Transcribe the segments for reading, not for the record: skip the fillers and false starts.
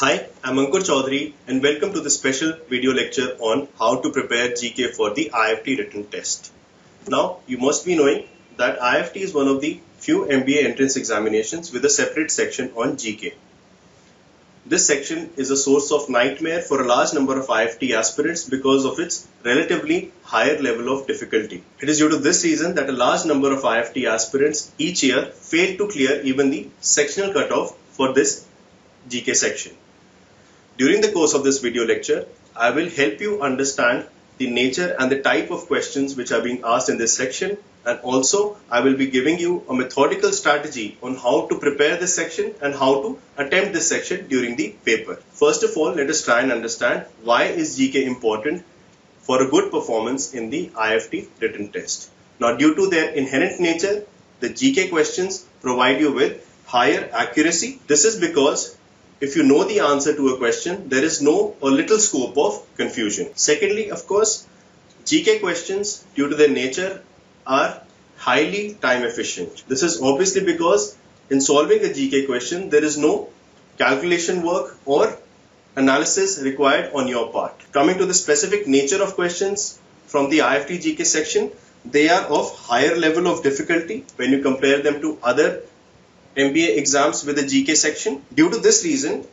Hi, I'm Ankur Chaudhary and welcome to the special video lecture on how to prepare GK for the IIFT written test. Now, you must be knowing that IIFT is one of the few MBA entrance examinations with a separate section on GK. This section is a source of nightmare for a large number of IIFT aspirants because of its relatively higher level of difficulty. It is due to this reason that a large number of IIFT aspirants each year fail to clear even the sectional cutoff for this GK section. During the course of this video lecture, I will help you understand the nature and the type of questions which are being asked in this section, and also I will be giving you a methodical strategy on how to prepare this section and how to attempt this section during the paper. First of all, let us try and understand why is GK important for a good performance in the IIFT written test. Now, due to their inherent nature, the GK questions provide you with higher accuracy. This is because if you know the answer to a question, there is no or little scope of confusion. Secondly, of course, GK questions, due to their nature, are highly time efficient. This is obviously because in solving a GK question, there is no calculation work or analysis required on your part. Coming to the specific nature of questions from the IIFT GK section, they are of higher level of difficulty when you compare them to other MBA exams with the GK section. Due to this reason,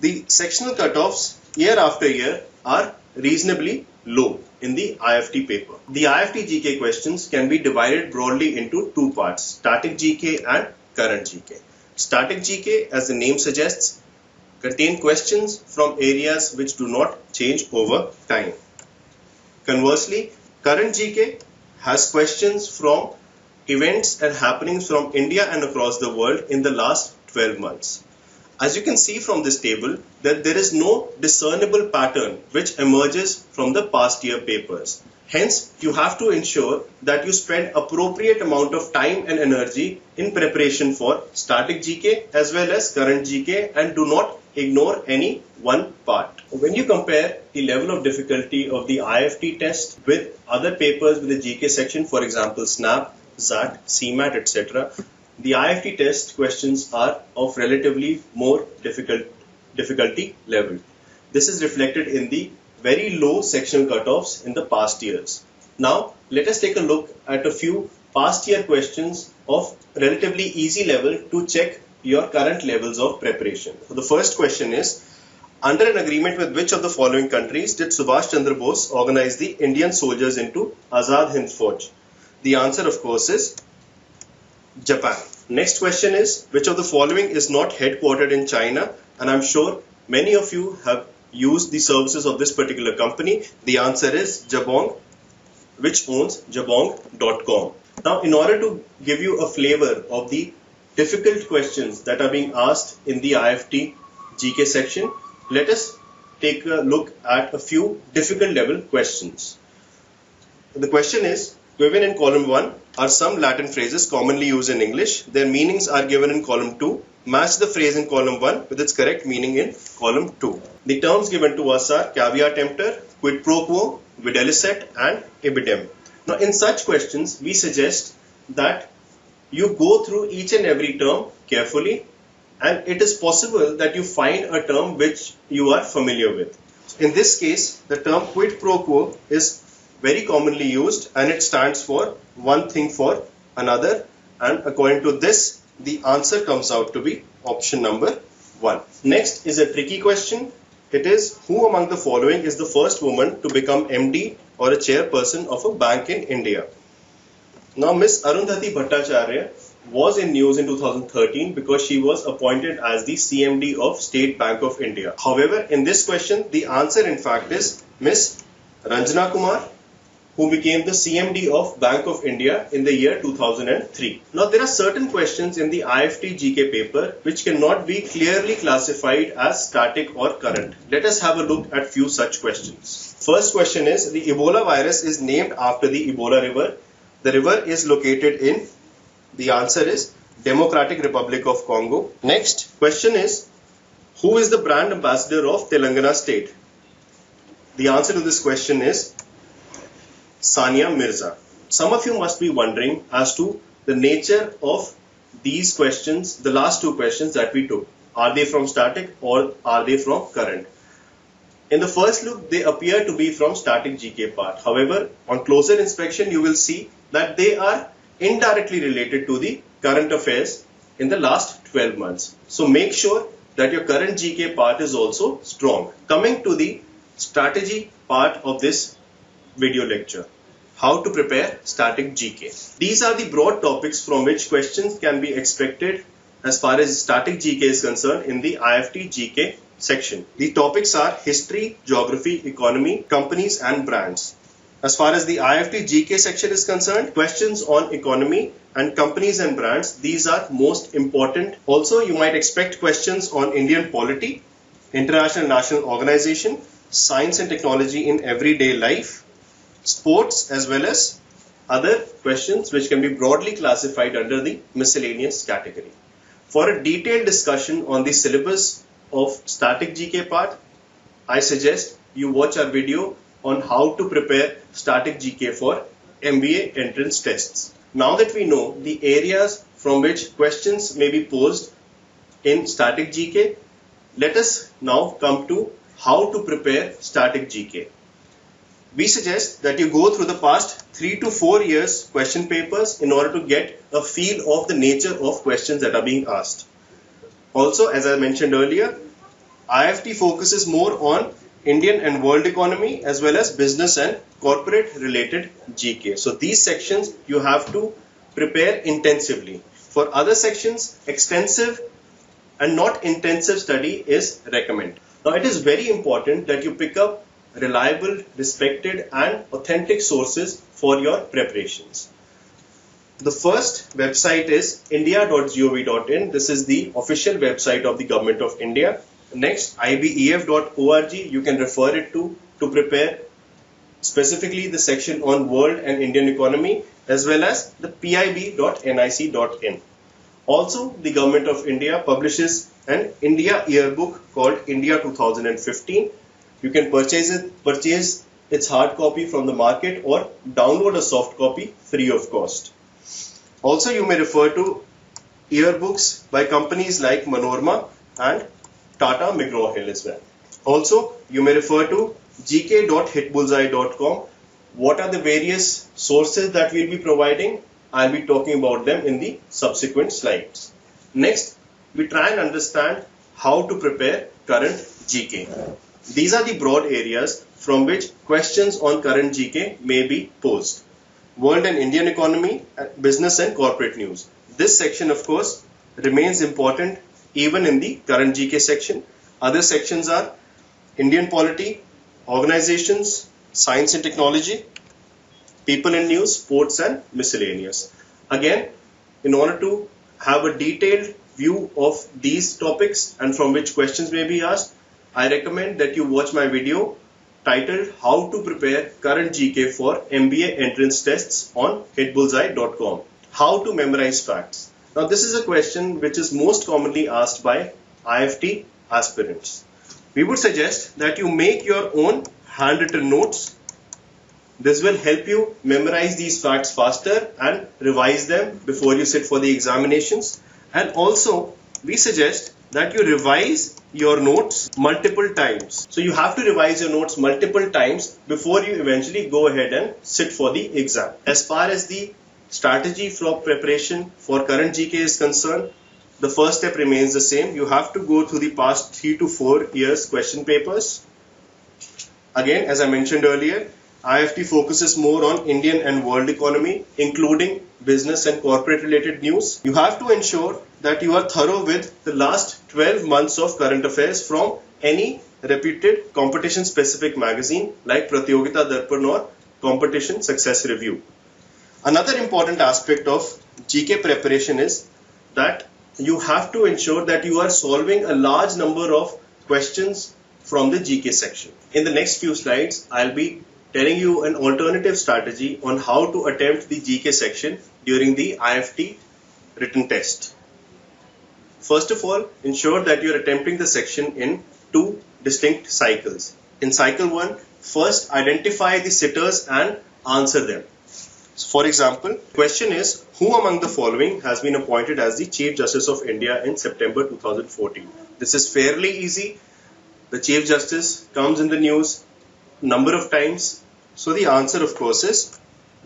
the sectional cutoffs year after year are reasonably low in the IIFT paper. The IIFT GK questions can be divided broadly into two parts, static GK and current GK. Static GK, as the name suggests, contain questions from areas which do not change over time. Conversely, current GK has questions from events and happenings from India and across the world in the last 12 months. As you can see from this table, that there is no discernible pattern which emerges from the past year papers. Hence, you have to ensure that you spend appropriate amount of time and energy in preparation for static GK as well as current GK, and do not ignore any one part. When you compare the level of difficulty of the IIFT test with other papers with the GK section, for example, SNAP, ZAT, CMAT, etc., the IIFT test questions are of relatively more difficulty level. This is reflected in the very low sectional cutoffs in the past years. Now, let us take a look at a few past year questions of relatively easy level to check your current levels of preparation. So the first question is, under an agreement with which of the following countries did Subhash Chandra Bose organize the Indian soldiers into Azad Hind Fauj? The answer, of course, is Japan. Next question is, which of the following is not headquartered in China? And I'm sure many of you have used the services of this particular company. The answer is Jabong, which owns jabong.com. Now, in order to give you a flavor of the difficult questions that are being asked in the IIFT GK section, let us take a look at a few difficult level questions. The question is, given in column 1 are some Latin phrases commonly used in English. Their meanings are given in column 2. Match the phrase in column 1 with its correct meaning in column 2. The terms given to us are caveat emptor, quid pro quo, videlicet and ibidem. Now, in such questions, we suggest that you go through each and every term carefully, and it is possible that you find a term which you are familiar with. In this case, the term quid pro quo is very commonly used, and it stands for one thing for another, and according to this, the answer comes out to be option number 1. Next is a tricky question. It is, who among the following is the first woman to become MD or a chairperson of a bank in India? Now, Miss Arundhati Bhattacharya was in news in 2013 because she was appointed as the CMD of State Bank of India. However, in this question, the answer in fact is Miss Ranjana Kumar, who became the CMD of Bank of India in the year 2003. Now, there are certain questions in the IIFT GK paper which cannot be clearly classified as static or current. Let us have a look at few such questions. First question is, the Ebola virus is named after the Ebola river. The river is located in, the answer is Democratic Republic of Congo. Next question is, who is the brand ambassador of Telangana state? The answer to this question is Sania Mirza. Some of you must be wondering as to the nature of these questions, the last two questions that we took. Are they from static or are they from current? In the first look, they appear to be from static GK part. However, on closer inspection, you will see that they are indirectly related to the current affairs in the last 12 months. So make sure that your current GK part is also strong. Coming to the strategy part of this video lecture, how to prepare static GK. These are the broad topics from which questions can be expected as far as static GK is concerned in the IIFT GK section. The topics are history, geography, economy, companies and brands. As far as the IIFT GK section is concerned, questions on economy and companies and brands, these are most important. Also, you might expect questions on Indian polity, international national organization, science and technology in everyday life, sports, as well as other questions which can be broadly classified under the miscellaneous category. For a detailed discussion on the syllabus of static GK part, I suggest you watch our video on how to prepare static GK for MBA entrance tests. Now that we know the areas from which questions may be posed in static GK, let us now come to how to prepare static GK. We suggest that you go through the past 3 to 4 years question papers in order to get a feel of the nature of questions that are being asked. Also, as I mentioned earlier, IIFT focuses more on Indian and world economy as well as business and corporate related GK. So these sections you have to prepare intensively. For other sections, extensive and not intensive study is recommended. Now it is very important that you pick up reliable, respected and authentic sources for your preparations. The first website is india.gov.in. This is the official website of the Government of India. Next, ibef.org, you can refer it to prepare specifically the section on world and Indian economy, as well as the pib.nic.in. Also, the Government of India publishes an India yearbook called India 2015. You can purchase its hard copy from the market or download a soft copy free of cost. Also, you may refer to yearbooks by companies like Manorama and Tata McGraw-Hill as well. Also, you may refer to gk.hitbullseye.com. What are the various sources that we'll be providing? I'll be talking about them in the subsequent slides. Next, we try and understand how to prepare current GK. These are the broad areas from which questions on current GK may be posed. World and Indian economy, business and corporate news. This section, of course, remains important even in the current GK section. Other sections are Indian polity, organizations, science and technology, people and news, sports and miscellaneous. Again, in order to have a detailed view of these topics and from which questions may be asked, I recommend that you watch my video titled How to Prepare Current GK for MBA Entrance Tests on hitbullseye.com. How to memorize facts. Now this is a question which is most commonly asked by IIFT aspirants. We would suggest that you make your own handwritten notes. This will help you memorize these facts faster and revise them before you sit for the examinations. And also, we suggest that you revise your notes multiple times. So you have to revise your notes multiple times before you eventually go ahead and sit for the exam. As far as the strategy for preparation for current GK is concerned, the first step remains the same. You have to go through the past 3 to 4 years question papers. Again, as I mentioned earlier, IIFT focuses more on Indian and world economy, including business and corporate related news. You have to ensure that you are thorough with the last 12 months of current affairs from any reputed competition specific magazine like Pratyogita Darpan or Competition Success Review. Another important aspect of GK preparation is that you have to ensure that you are solving a large number of questions from the GK section. In the next few slides, I'll be telling you an alternative strategy on how to attempt the GK section during the IIFT written test. First of all, ensure that you are attempting the section in 2 distinct cycles. In cycle 1, first identify the sitters and answer them. For example, question is, who among the following has been appointed as the Chief Justice of India in September 2014? This is fairly easy. The Chief Justice comes in the news number of times. So the answer, of course, is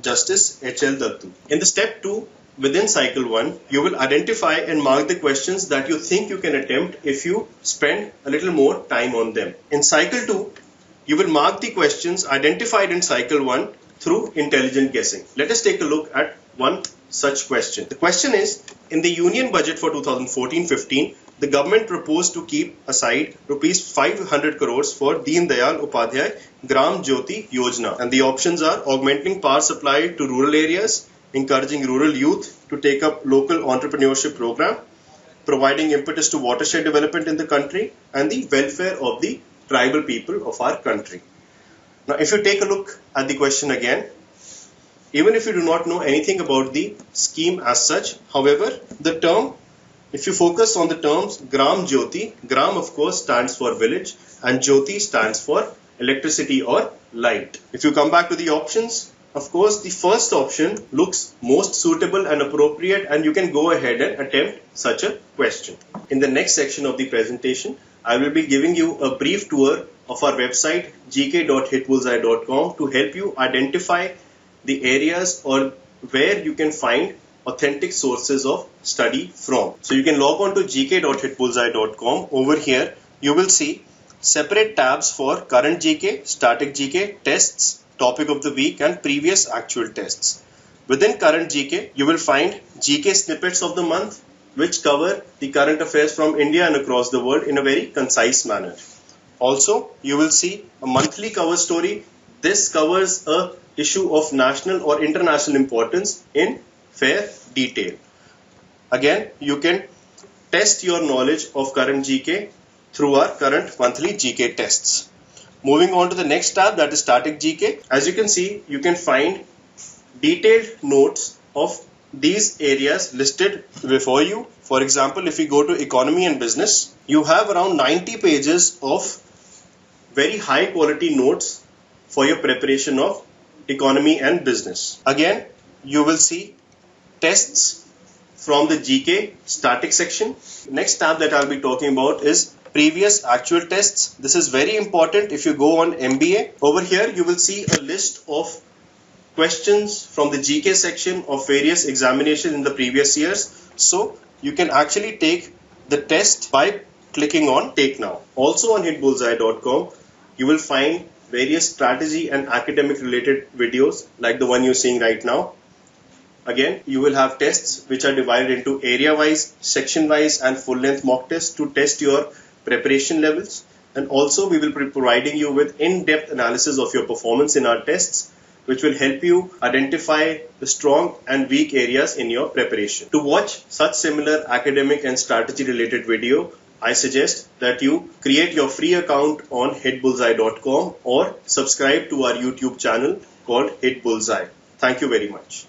Justice H.L. Dattu. In the step 2, within cycle 1, you will identify and mark the questions that you think you can attempt if you spend a little more time on them. In cycle 2, you will mark the questions identified in cycle 1 through intelligent guessing. Let us take a look at one such question. The question is, in the Union Budget for 2014-15, the government proposed to keep aside rupees 500 crores for Deen Dayal Upadhyay Gram Jyoti Yojana. And the options are augmenting power supply to rural areas, encouraging rural youth to take up local entrepreneurship program, providing impetus to watershed development in the country, and the welfare of the tribal people of our country. Now, if you take a look at the question again, even if you do not know anything about the scheme as such, however, the term, if you focus on the terms Gram Jyoti, Gram of course stands for village and Jyoti stands for electricity or light. If you come back to the options, of course the first option looks most suitable and appropriate, and you can go ahead and attempt such a question. In the next section of the presentation, I will be giving you a brief tour of our website gk.hitbullseye.com to help you identify the areas or where you can find authentic sources of study from. So you can log on to gk.hitbullseye.com. Over here you will see separate tabs for current GK, static GK, tests, topic of the week and previous actual tests. Within current GK you will find GK snippets of the month, which cover the current affairs from India and across the world in a very concise manner. Also, you will see a monthly cover story. This covers a issue of national or international importance in fair detail. Again, you can test your knowledge of current GK through our current monthly GK tests. Moving on to the next tab, that is static GK. As you can see, you can find detailed notes of these areas listed before you. For example, if you go to economy and business, you have around 90 pages of very high quality notes for your preparation of economy and business. Again, you will see tests from the GK static section. Next tab that I'll be talking about is previous actual tests. This is very important if you go on MBA. Over here you will see a list of questions from the GK section of various examinations in the previous years. So you can actually take the test by clicking on Take Now. Also on hitbullseye.com you will find various strategy and academic related videos like the one you're seeing right now. Again, you will have tests which are divided into area wise, section wise and full length mock tests to test your preparation levels. And also we will be providing you with in-depth analysis of your performance in our tests, which will help you identify the strong and weak areas in your preparation. To watch such similar academic and strategy related video, I suggest that you create your free account on hitbullseye.com or subscribe to our YouTube channel called Hit Bullseye. Thank you very much.